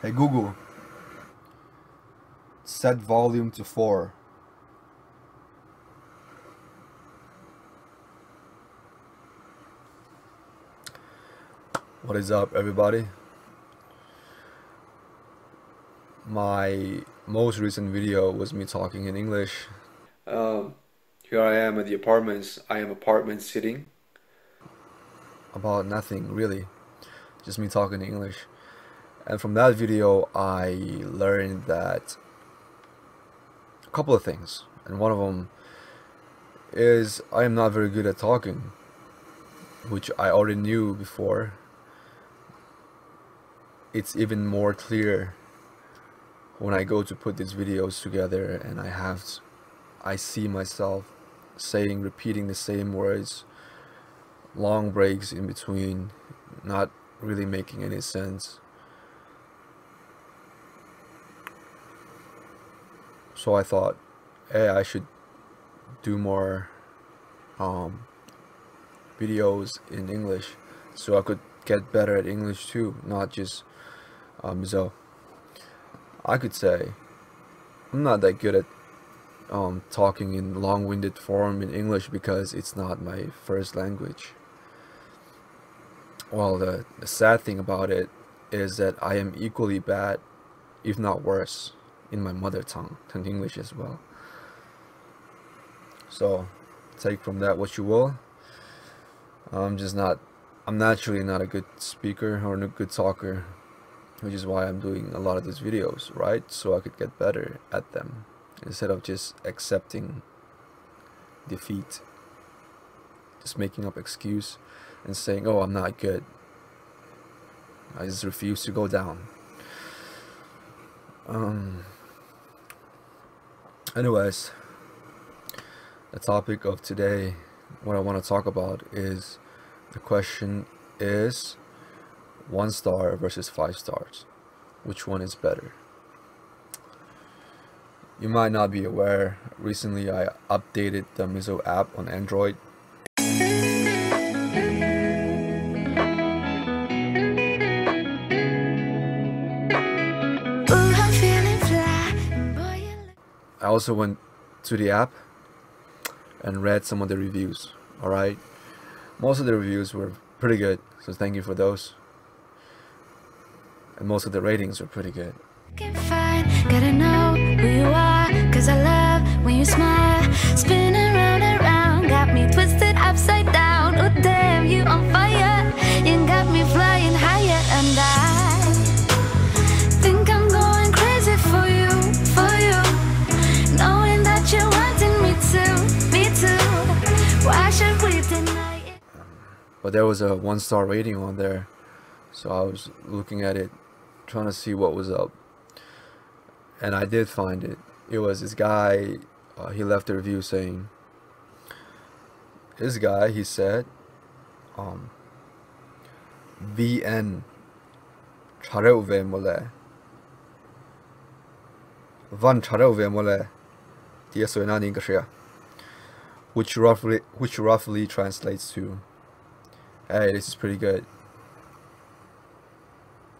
Hey Google, set volume to 4. What is up, everybody? My most recent video was me talking in English. Here I am at the apartments. I am apartment sitting. About nothing, really. Just me talking in English. And from that video, I learned that a couple of things. And one of them is I am not very good at talking, which I already knew before. It's even more clear when I go to put these videos together and I see myself repeating the same words, long breaks in between, not really making any sense. So I thought, hey, I should do more videos in English so I could get better at English too, not just Mizo. I could say I'm not that good at talking in long-winded form in English because it's not my first language. Well, the sad thing about it is that I am equally bad, if not worse, in my mother tongue than English as well. So take from that what you will. I'm naturally not a good speaker or a good talker, which is why I'm doing a lot of these videos, right? So I could get better at them instead of just accepting defeat, just making up excuse and saying, oh, I'm not good, I just refuse to go down. Anyways, the topic of today, what I want to talk about is, the question is 1 star versus 5 stars. Which one is better? You might not be aware, recently I updated the Mizo app on Android. I also went to the app and read some of the reviews. Alright, most of the reviews were pretty good, so thank you for those. And most of the ratings were pretty good. Gotta know who you are, 'cause I love when you smile. Spinning round and round, got me twisted upside down. Oh damn, you on fire. You got me flying higher, and I think I'm going crazy for you, knowing that you're wanting me too. Why should we deny it? But there was a 1 star rating on there, so I was looking at it, trying to see what was up, and I did find it. It was this guy, he left a review saying, he said, VN 잘해오về 몰래 Van 잘해오về 몰래 뒤에 소연한 인것이야, which roughly translates to, hey, this is pretty good.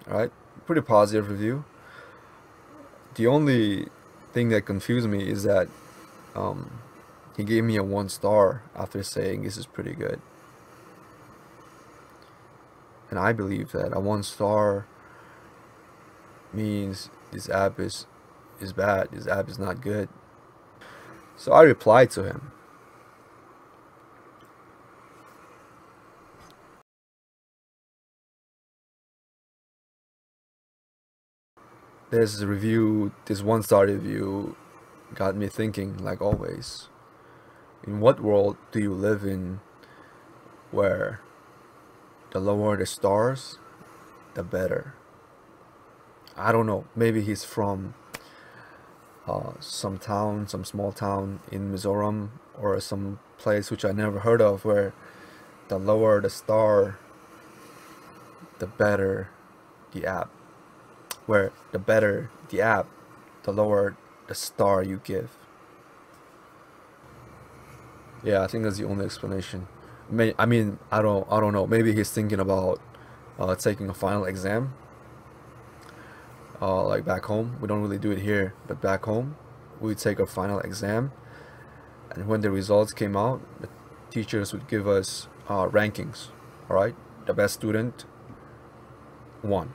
Alright, pretty positive review. The only thing that confused me is that he gave me a 1 star after saying this is pretty good. And I believe that a 1 star means this app is bad, this app is not good. So I replied to him. This 1 star review got me thinking, like always, in what world do you live in where the lower the stars, the better? I don't know, maybe he's from some small town in Mizoram, or some place which I never heard of, where the lower the star, the better the app. Where the better the app, the lower the star you give. Yeah, I think that's the only explanation. I mean, I don't know. Maybe he's thinking about taking a final exam. like back home. We don't really do it here, but back home, we would take our final exam, and when the results came out, the teachers would give us rankings. All right, the best student won.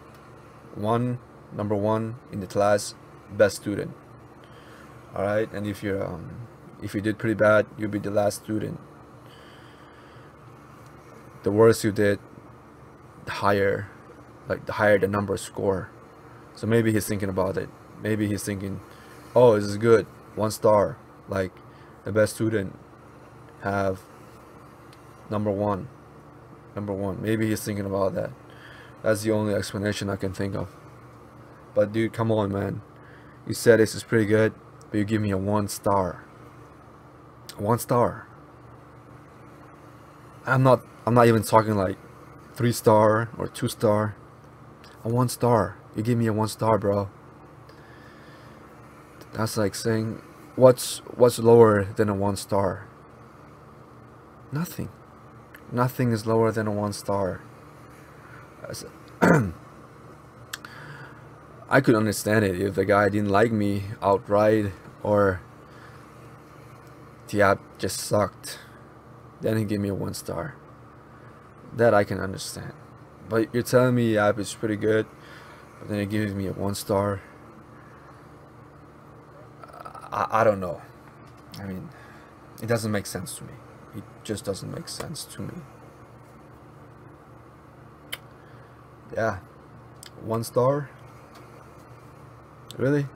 Number one in the class, best student. All right, and if you did pretty bad, you'll be the last student. The worse you did, the higher, the higher the number score. So maybe he's thinking about it. Maybe he's thinking, oh, this is good, 1 star. Like the best student have number one. Maybe he's thinking about that. That's the only explanation I can think of. But dude, come on, man. You said this is pretty good, but you give me a 1 star. 1 star. I'm not even talking like 3 star or 2 star. A 1 star. You give me a 1 star, bro. That's like saying, what's lower than a 1 star? Nothing. Nothing is lower than a 1 star. I could understand it if the guy didn't like me outright, or the app just sucked. Then he gave me a 1 star. That I can understand. But you're telling me the app is pretty good, but then it gives me a 1 star. I don't know. I mean, it doesn't make sense to me. It just doesn't make sense to me. Yeah, 1 star? Really?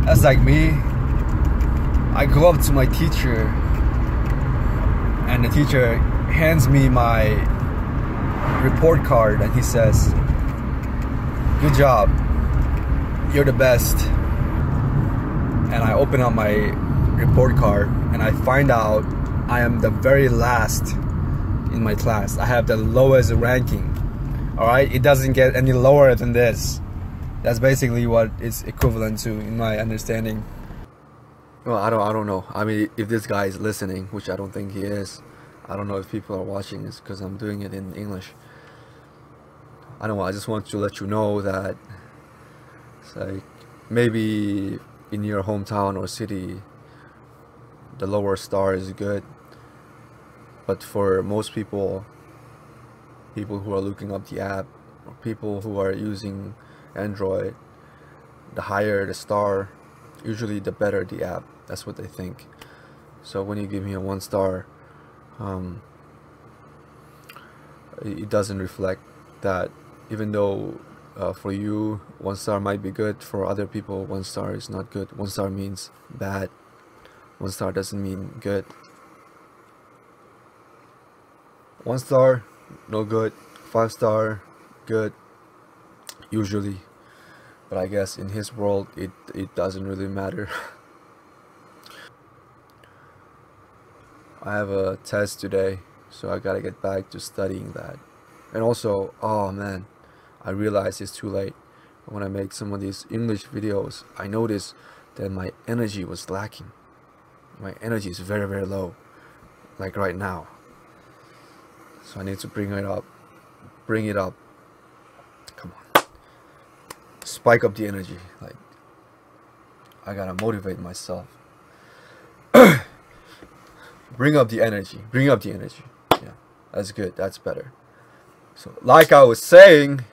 That's like me. I go up to my teacher, and the teacher hands me my report card, and he says, "Good job, you're the best." And I open up my report card, and I find out I am the very last in my class. I have the lowest ranking. Alright, it doesn't get any lower than this. That's basically what it's equivalent to in my understanding. Well, I don't know. I mean, if this guy is listening, which I don't think he is, I don't know if people are watching this because I'm doing it in English. I don't know, I just want to let you know that it's like, maybe in your hometown or city, the lower star is good. But for most people who are looking up the app, or people who are using Android, the higher the star, usually the better the app. That's what they think. So when you give me a 1 star, it doesn't reflect that. Even though for you 1 star might be good, for other people 1 star is not good. 1 star means bad. 1 star doesn't mean good. 1 star, no good. 5 star, good, usually. But I guess in his world, it doesn't really matter. I have a test today, so I gotta get back to studying that. And also, oh man, I realize it's too late. When I make some of these English videos, I notice that my energy was lacking. My energy is very, very low, like right now. So I need to bring it up. Bring it up. Come on. Spike up the energy. Like, I gotta motivate myself. Bring up the energy. Bring up the energy. Yeah, that's good. That's better. So, like I was saying,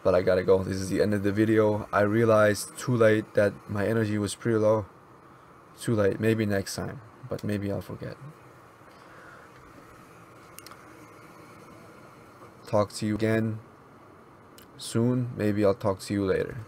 but I gotta go. This is the end of the video. I realized too late that my energy was pretty low. Too late. Maybe next time, but maybe I'll forget. Talk to you again soon. Maybe I'll talk to you later.